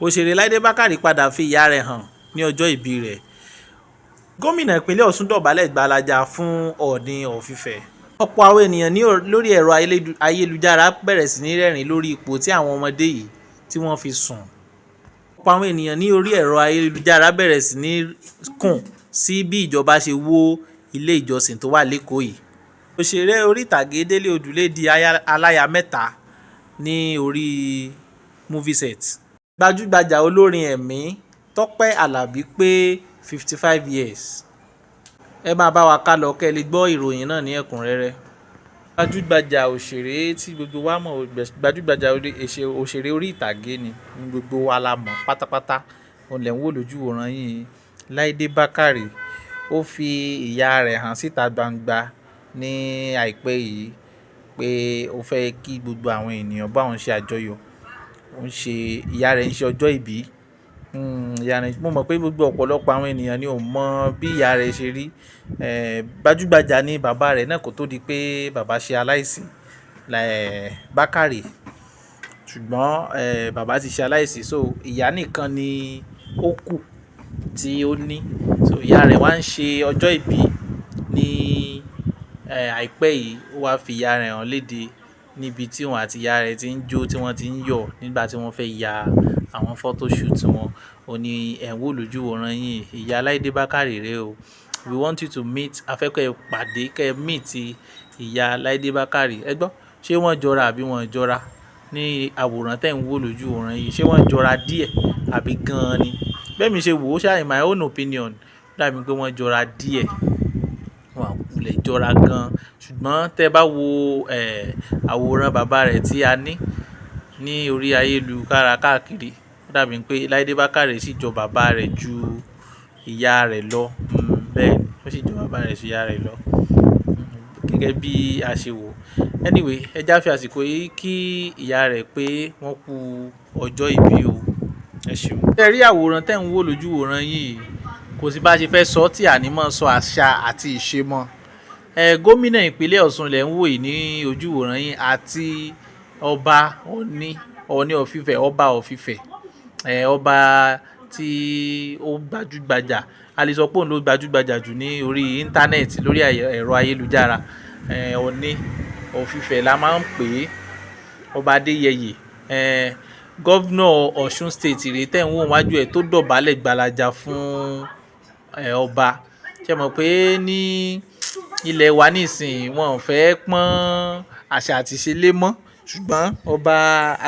Òṣèré Láídé Bákàrè padà fi ìyá rẹ̀ hàn ní ọjọ́ ìbí rẹ̀. Gómìnà ìpínlẹ̀ Ọ̀ṣun dọ̀bálẹ̀ gbalaja fún Ọọ̀ni of Ifẹ̀. Ọ̀pọ̀ àwọn ènìyàn lórí ẹ̀rọ ayélujára bẹ̀rẹ̀ sí ní rẹ́rìn lórí ipò tí àwọn ọmọdé yìí tí wọ́n fi sùn. Ọ̀pọ̀ àwọn ènìyàn ní orí ẹ̀rọ ayélujára bẹ̀rẹ̀ sí ní kùn sí bí ìjọba ṣe wó ilé ìjọsìn tó wà lÉkòó yìí. Òṣèré orí ìtàgé Délé Odùlé di aláya mẹ́ta ní orí movie set. Gbajúgbajà olórin ẹ̀mí Tọ́pẹ́ Àlàbí pé 55 years. Ẹ máa bá wa ká lọ kẹ́ lè gbọ́ ìròyìn náà ní ẹ̀kúnrẹ́rẹ́. Gbajúgbajà òṣèré tí gbogbo wa mọ̀, gbajúgbajà òṣèré orí ìtàgé ni gbogbo wa la mọ̀ pátápátá. Òun lẹ̀ ń wò lójú wòran yìí. Láídé Bákàrè ó fi ìyá rẹ̀ hàn síta gbangba ní àìpẹ́ yìí pé ó fẹ́ kí gbogbo àwọn ènìyàn bá òun ṣe àjọyọ̀. Ìyá rẹ̀ ń ṣe ọjọ́ ìbí. Mo mọ̀ pé gbogbo ọ̀pọ̀lọpọ̀ àwọn ènìyàn ni ò mọ bí ìyá rẹ̀ ṣe rí. Gbajúgbajà ni bàbá rẹ̀ náà kó tó di pé bàbá ṣe aláìsí, Bákàrè. Ṣùgbọ́n bàbá ti ṣe aláìsí, so ìyá nìkan ni ó kù tí ó ní. So ìyá rẹ̀ wá ń ṣe ọjọ́ ìbí ní àìpẹ́ yìí. Ó wá fi ìyá rẹ̀ hàn léde níbi tí òun àti ìyá rẹ̀ ti ń jó, tí wọ́n ti ń yọ̀ nígbà tí wọ́n fẹ́ ya àwọn photoshoot wọn. Ó ní ẹ̀ ń wò lójú wòran yìí. Ìyá Láídé Bákàrè rèé o. We want you to meet. A fẹ́ kẹ́ ẹ pàdé, kẹ́ ẹ meet ìyá Láídé Bákàrè. Ẹ gbọ́, ṣé wọ́n jọra àbí wọ́n jọra ní àwòrán tẹ́ ń wò lójú wòran yìí? Ṣé wọ́n jọra díẹ̀ àbí gan-an ni? Bẹ́ẹ̀ mi ṣe wò ó ṣá, in my own opinion, dàbí pé wọ́n jọra díẹ̀. Wọn kò lè jọra gan-an. Ṣùgbọ́n tẹ́ bá wo àwòrán bàbá rẹ̀ tí a ní orí ayélujára káàkiri, ó dàbí pé Láídé Bákàrè sì jọ bàbá rẹ̀ ju ìyá rẹ̀ lọ. Bẹ́ẹ̀ ni, ó sì jọ bàbá rẹ̀ ju ìyá rẹ̀ lọ. Gẹ́gẹ́ bí a ṣe wò. Anyway, ẹ já fi àsìkò yìí kí ìyá rẹ̀ pé wọ́n kú ọjọ́ ìbí o. Ẹ ṣeun. Ṣé ẹ rí àwòrán tẹ́ ń wò lójú wòran yìí? Kò sí bá ṣe fẹ́ sọ tí àní mọ́ sọ àṣà àti ìṣe mọ́. Gómìnà ìpínlẹ̀ Ọ̀ṣun lẹ̀ ń wò yìí ní ojú wòran yìí àti ọba Ọọ̀ni of Ifẹ̀, ọba of Ifẹ̀. Ọba tí ó gbajúgbajà. A lè sọ pé òun ló gbajúgbajà jù ní orí íńtánẹ́ẹ̀tì, lórí ẹ̀rọ ayélujára. Ọọ̀ni of Ifẹ̀ la máa ń pè é. Ọba Adéyẹyè. Gọ́vnà Ọ̀ṣun State rèé tẹ́ ń wò wájú ẹ̀ tó dọ̀bálẹ̀ gbalaja fún ọba. Ṣé mọ̀ pé ní ilẹ̀ wa nísìnyí wọn ò fẹ́ pọ́n àṣà àti ìṣe lé mọ́. Ṣùgbọ́n ọba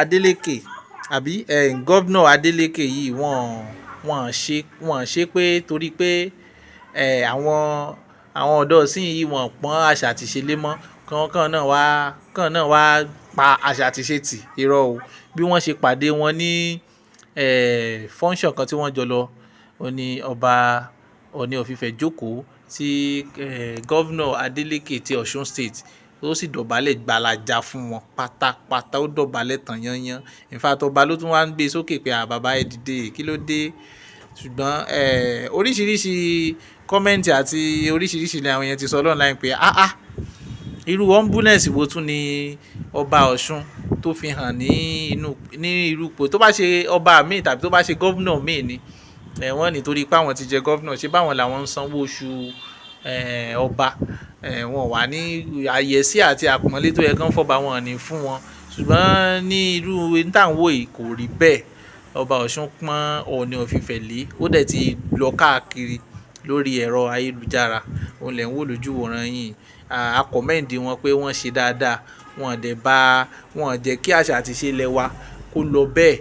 Adélékè àbí gọ́vnà Adélékè yìí wọ́n ṣe pé torí pé àwọn ọ̀dọ́ sí yìí wọ́n pọ́n àṣà àti ìṣe lé mọ́. Kàn náà wá pa àṣà àti ìṣe tì. Irọ́ o. Bí wọ́n ṣe pàdé wọn ní function kan tí wọ́n jọ lọ. Ó ní ọba Ọọ̀ni of Ifẹ̀ jókòó tí gọ́vnà Adélékè ti Ọ̀ṣun State ó sì dọ̀bálẹ̀ gbalaja fún wọn pátápátá. Ó dọ̀bálẹ̀ tàn yányán. In fact, ọba ló tún wá ń gbé sókè pé bàbá ẹ dìde, kí ló dé? Ṣùgbọ́n oríṣiríṣi kọ́mẹ́ǹtì àti oríṣiríṣi ni àwọn èèyàn ti sọ online pé irú humbleness wo tún ni ọba Ọ̀ṣun tó fi hàn ní irú ipò tó bá ṣe ọba míì tàbí tó bá ṣe gọ́vnà míì ni. Wọ́n nítorí pé àwọn ti jẹ gọ́vnà, ṣé báwọn làwọn ń sanwó oṣù ọba. Wọn wà ní àyẹ́sí àti àpọ́nlé tó yẹ kán fọ́ba wọn ní fún wọn. Ṣùgbọ́n ní irú ìtànwó yìí kò rí bẹ́ẹ̀. Ọba Ọ̀ṣun pọ́n Ọọ̀ni of Ifẹ̀ lé. Ó dẹ̀ ti lọ káàkiri lórí ẹ̀rọ ayélujára. Òun lẹ̀ ń wò lójú wòran yìí. A commend wọn pé wọ́n ṣe dáadáa. Wọ́n jẹ́ kí àṣà àti ìṣe ilẹ̀ wa kó lọ bẹ́ẹ̀.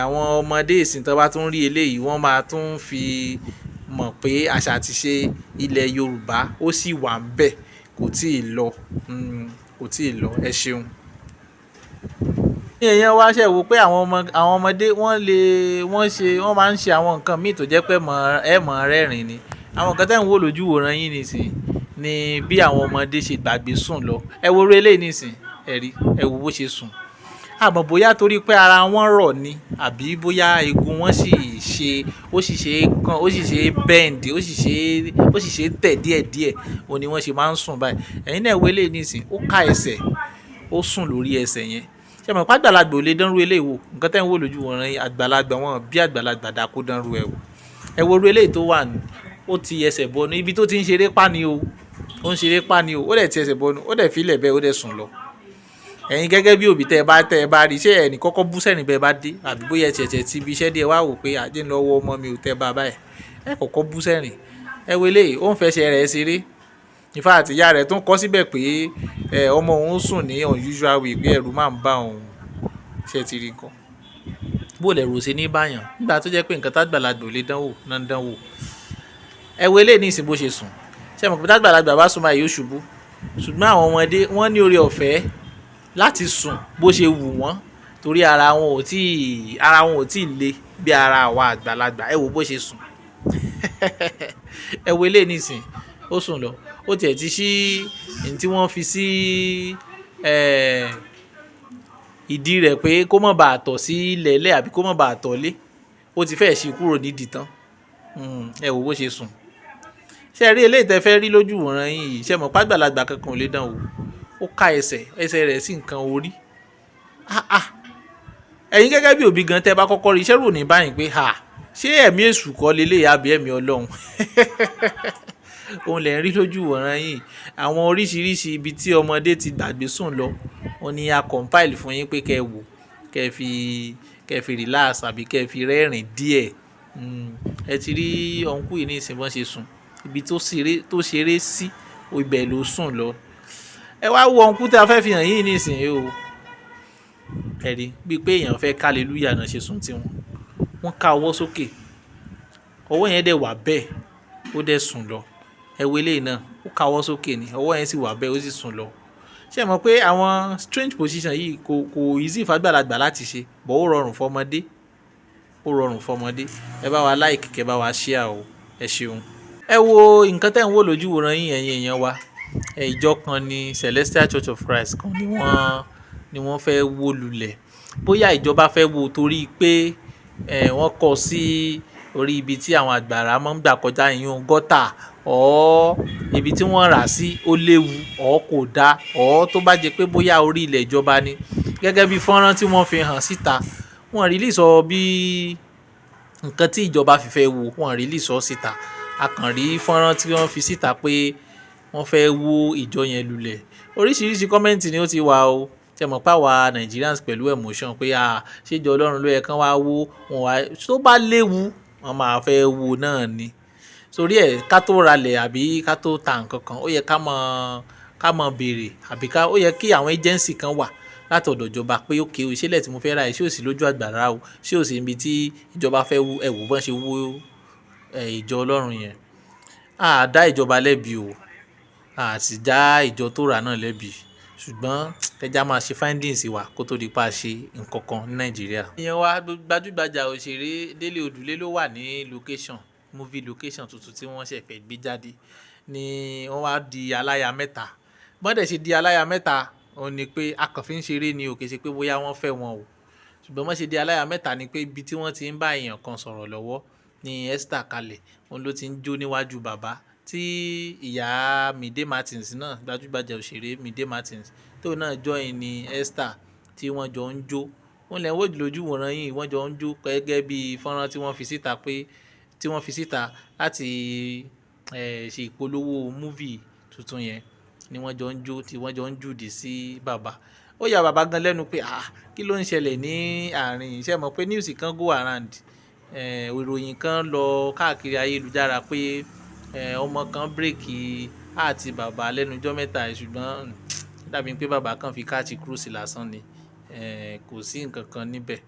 Àwọn ọmọdé ìsìn tó bá tún rí eléyìí, wọ́n máa tún fi mọ̀ pé àṣà àti ìṣe ilẹ̀ Yorùbá ó sì wà ń bẹ̀. Kò tíì lọ. Ẹ ṣeun. Ní èèyàn wá ṣẹ̀ wò pé àwọn ọmọdé wọ́n máa ń ṣe àwọn nǹkan míì tó jẹ́ pé ẹ mọ̀ rẹ́rìn ni. Àwọn nǹkan tẹ́ ń wò lójú wòran yìí nìsín ni bí àwọn ọmọdé ṣe gbàgbé sùn lọ. Ẹ wo eré eléyìí nìsín. Ẹ rí, ẹ wo bó ṣe sùn. Àmọ́ bóyá torí pé ara wọn rọ̀ ni àbí bóyá eegun wọn sì ṣe bend, ó sì ṣe tẹ̀ díẹ̀díẹ̀. Òun ni wọ́n ṣe máa ń sùn báyìí. Ẹ̀yin náà wo eléyìí nìsín. Ó ká ẹsẹ̀, ó sùn lórí ẹsẹ̀ yẹn. ṣé mọ̀ pé àgbàlagbà ò lè dánrú eléyìí wò, nǹkan tẹ́ ń wò lójú wòran yìí àgbàlagbà wọn bí àgbàlagbà dá kó dánrú ẹ̀ wò. Ẹ wo orú eléyìí tó wà ní ó ti ẹsẹ̀ bọnu ibi tó ti ń ṣeré pa ni o, ó ń ṣeré pa ni o, ó dẹ̀ ti ẹsẹ̀ bọnu, ó dẹ̀ fi ilẹ̀ bẹ́ẹ̀ ó dẹ̀ sùn lọ. Ẹ̀yin gẹ́gẹ́ bí òbí tẹ́ ẹ bá rí, ṣé ẹnì kọ́kọ́ bú sẹ́rìn bẹ́ẹ̀ bá dé, àbí bóyá ẹ̀ṣẹ̀ ti ibi iṣẹ́ díẹ̀ wá wò pé àjẹ́ ń lọ wọ ọmọ mi ò tẹ́ bá báyìí, ẹ kọ́kọ́ bú sẹ́rìn. Ẹ wo eléyìí, ó ń fẹsẹ̀ rẹ̀ ṣeré. In fact ìyá rẹ̀ tún kọ síbẹ̀ pé ọmọ òun sùn ní unusual way pé ẹ̀rù máa ń bá òun. Ṣé ti rí nǹkan? Bó lẹ̀ rò ṣe ní báyàn nígbà tó jẹ́ pé nǹkan tágbàlagbà ò lè dánwò náà ń dánwò. Ẹ wo eléyìí ní ìsìn bó ṣe sùn. Ṣé mọ̀ pé tágbàlagbà bá sùn báyìí yóò ṣubú, ṣùgbọ́n àwọn ọmọdé wọ́n ní oore ọ̀fẹ́ láti sùn bó ṣe wù wọ́n torí ara wọn ò tí ì le bí ara àwa àgbàlagbà. Ẹ wo bó ṣe sùn. Ẹ wo eléyìí ní ìsìn ó sùn lọ, ó tiẹ̀ ti ṣí ní tí wọ́n fi sí ìdí rẹ̀ pé kó má bàa tọ̀ sí lẹ̀lẹ̀ àbí kó má bàa tọ̀ lé, ó ti fẹ́ẹ̀ ṣí kúrò nídìí tán. Ẹ wo bó ṣe sùn. Ṣé rí eléyìí tẹ́ fẹ́ rí lójú wòran yìí, ṣé mọ̀ pé àgbàlagbà kankan ò lè dán wò, ó ká ẹsẹ̀ rẹ̀ sí nǹkan orí. Ẹ̀yin gẹ́gẹ́ bí òbí gan tẹ́ bá kọ́kọ́ rí iṣẹ́ rò ní báyìí pé ṣé ẹ̀mí èṣù kọ́ leléyìí àbí ẹ̀mí Ọlọ́run. Òun lẹ̀ ń rí lójú wòran yìí. Àwọn oríṣiríṣi ibi tí ọmọdé ti gbàgbé sùn lọ, ó ní a compile fún yín pé kẹ́ wò, kẹ́ fi relax àbí kẹ́ fi rẹ́rìn díẹ̀. Ẹ ti rí ọ̀nkú yìí ní ìsìn bọ́n ṣe sùn, ibi tó ṣeré sí ibẹ̀ ló sùn lọ. Ẹ wá wo ọ̀nkú tí a fẹ́ fi hàn yín ní ìsìn yìí o. Ẹ rí bíi pé èèyàn fẹ́ ká hallelujah náà ṣe sùn tiwọn. Wọ́n ká ọwọ́ sókè, ọwọ́ yẹn dẹ̀ wà bẹ́ẹ̀ ó dẹ̀ sùn lọ. Ẹ wo eléyìí náà, ó ká ọwọ́ sókè ni ọwọ́ yẹn sì wà bẹ́ẹ̀ ó sì sùn lọ. Ṣé ẹ mọ̀ pé àwọn strange position yìí kò easy fàgbàlagbà láti ṣe, but ó rọrùn fọmọdé, ó rọrùn fọmọdé. Ẹ bá wa like, kẹ́ bá wa share o, ẹ ṣeun. Ẹ wo nǹkan tẹ́ ń wò lójú wòran yín ẹ̀yin èèyàn wa. Ìjọ kan ní Celestial Church of Christ kan ni wọ́n fẹ́ wó lulẹ̀. Bóyá ìjọba fẹ́ wó torí pé wọ́n kọ sí orí ibi tí àwọn àgbàrá máa ń gbà kọjá ìyún gọ́tà ibi tí wọ́n rà sí ó léwu kò dá tó bá jẹ́ pé bóyá orí ilẹ̀ ìjọba ni. Gẹ́gẹ́ bí fọ́nrán tí wọ́n fi hàn síta, wọ́n rí lè sọ bí nǹkan tí ìjọba fi fẹ́ wó, wọ́n rí lè sọ síta. A kàn rí fọ́nrán tí wọ́n fi síta pé wọ́n fẹ́ wó ìjọ yẹn lulẹ̀. Oríṣiríṣi kọ́mẹ́ǹtì ni ó ti wà o. Ṣé mọ̀ pé àwa Nigerians pẹ̀lú emotion pé ṣé ìjọ Ọlọ́run ló yẹ kán wá wó wọn wá tó bá léwu wọ́n máa fẹ́ wó náà ni. Torí ẹ̀ ká tó ralẹ̀ àbí ká tó ta nǹkan kan ó yẹ ká mọ̀ béèrè àbí ó yẹ kí àwọn agency kan wà láti ọ̀dọ̀ ìjọba pé òkè o ìṣẹ̀lẹ̀ tí mo fẹ́ ra ẹ̀ ṣé ò sí lójú àgbàrá o, ṣé ò sí ibi tí ìjọba fẹ́ wó ẹ wò bọ́n ṣe wó ìjọ Ọlọ́run yẹn. A dá ìjọba lẹ́bi o, a sì dá ìjọ tó rà náà lẹ́bi, ṣùgbọ́n ẹja máa ṣe findings wa kó tó di pa ṣe nǹkan kan ní Nàìjíríà. Ìyẹn wa gbajúgbajà òṣèré Délé Odùlé ló wà ní movie location tuntun tí wọ́n ṣẹ̀ fẹ́ gbé jáde ni wọ́n wá di aláya mẹ́ta. Bọ́n dẹ̀ ṣe di aláya mẹ́ta òun ni pé a kàn fi ń ṣeré ni o, kì í ṣe pé bóyá wọ́n fẹ́ wọn o, ṣùgbọ́n wọ́n ṣe di aláya mẹ́ta ni pé ibi tí wọ́n ti ń bá èèyàn kan sọ̀rọ̀ lọ́wọ́ ni Esther kalẹ̀ òun ló ti ń jó níwájú bàbá tí ìyá Mide Martins náà gbajúgbajà òṣèré Mide Martins tó náà join ni Esther tí wọ́n jọ ń jó. Wọ́n lè wò lójú wòran yìí wọ́n jọ ń jó gẹ́gẹ́ bí fọ́nrán tí wọ́n fi síta láti ṣe ìpolówó movie tuntun yẹn ni wọ́n jọ ń jó tí wọ́n jọ ń jùdí sí bàbá. Ó yà bàbá gan lẹ́nu pé kí ló ń ṣẹlẹ̀ ní àárín iṣẹ́ mọ̀ pé news kan go around ìròyìn kan lọ káàkiri ayélujára pé ọmọ kan bírèkì àti bàbá lẹ́nujọ́ mẹ́ta ṣùgbọ́n dàbí pé bàbá kan fi káàtì cruise lásán ni kò sí nǹkan kan níbẹ̀.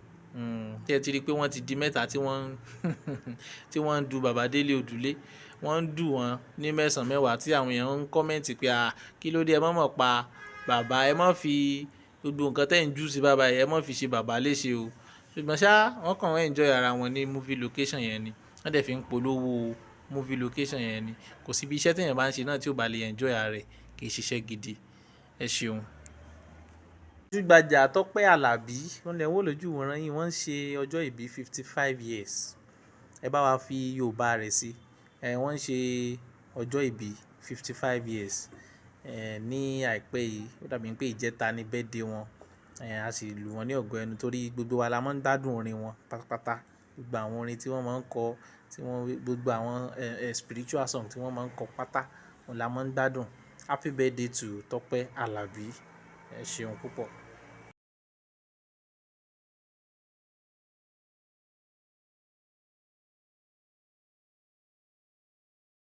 Tí ẹ ti rí i pé wọ́n ti di mẹ́ta tí wọ́n ń du bàbá Délé Odùlé, wọ́n ń dù wọ́n ní mẹ́sàn-án mẹ́wàá tí àwọn èèyàn ń kọ́mẹ̀ntì pé kí ló dé ẹ má mọ̀ pa bàbá, ẹ má fi gbogbo nǹkan tẹ́ ń jù sí bàbá ẹ má fi ṣe bàbá léṣe o. Ṣùgbọ́n ṣá wọ́n kàn ń enjoy ara wọn ní movie location yẹn ni, wọ́n dẹ̀ fi ń polówó movie location yẹn ni. Kò sí ibi iṣẹ́ téèyàn bá ń ṣe náà tí ò bá lè enjoy ara rẹ̀, kì í ṣiṣẹ́ gidi. Ẹ ṣeun. Gbajúgbajà Tọ́pẹ́ Àlàbí wọ́n lè wò lójú wòran yìí wọ́n ń ṣe ọjọ́ ìbí 55 years. Ẹ bá wa fi Yorùbá rẹ̀ sí. Wọ́n ń ṣe ọjọ́ ìbí 55 years ní àìpẹ́ yìí, ó dàbí pé ìjẹta ni birthday wọn. A sì lù wọ́n ní ọ̀gọ ẹnu torí gbogbo wa la máa ń gbádùn orin wọn pátápátá. Gbogbo àwọn orin tí wọ́n máa ń kọ, gbogbo àwọn spiritual song tí wọ́n máa ń kọ pátá, òun la máa ń gbádùn. Happy birthday to Tọ́pẹ́ Àlàbí. Ẹ ṣeun púpọ̀.